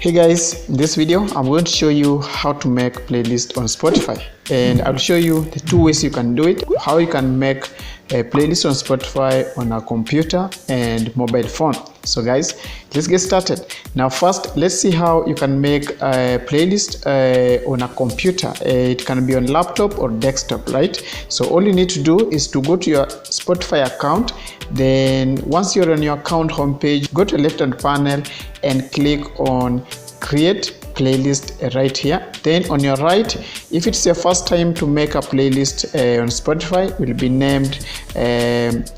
Hey guys, in this video I'm going to show you how to make playlist on Spotify, and I'll show you the two ways you can do it, how you can make a playlist on Spotify on a computer and mobile phone. So guys, let's get started. Now first, let's see how you can make a playlist on a computer. It can be on laptop or desktop, right? So all you need to do is to go to your Spotify account. Then once you're on your account homepage, go to the left hand panel and click on create playlist right here. Then on your right, if it's your first time to make a playlist on Spotify, it will be named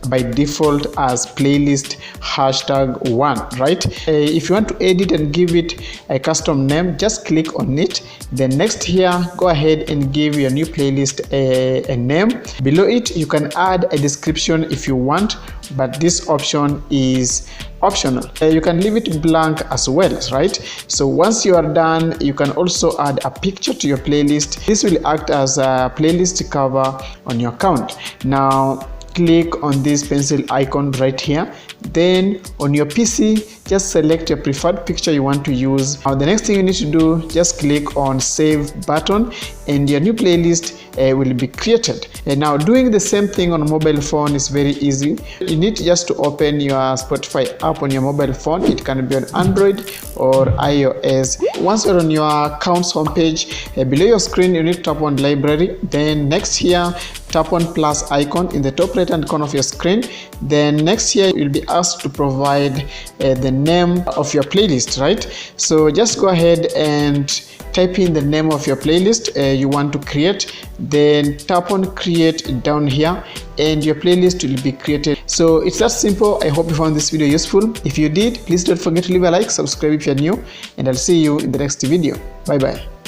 by default as playlist #1, right? If you want to edit and give it a custom name, just click on it. Then next here, go ahead and give your new playlist a name. Below it, you can add a description if you want, but this option is optional. You can leave it blank as well, right? So once you are done, you can also add a picture to your playlist. This will act as a playlist cover on your account. Now click on this pencil icon right here. Then on your PC, just select your preferred picture you want to use. Now the next thing you need to do, just click on save button and your new playlist will be created. And now doing the same thing on a mobile phone is very easy. You need just to open your Spotify app on your mobile phone. It can be on Android or iOS. Once you're on your account's homepage, below your screen you need to tap on library. Then next here, tap on plus icon in the top right hand corner of your screen. Then next here you'll be asked to provide the name of your playlist, right? So just go ahead and type in the name of your playlist you want to create. Then tap on create down here and your playlist will be created. So it's that simple. I hope you found this video useful. If you did, please don't forget to leave a like, subscribe if you're new, and I'll see you in the next video. Bye bye.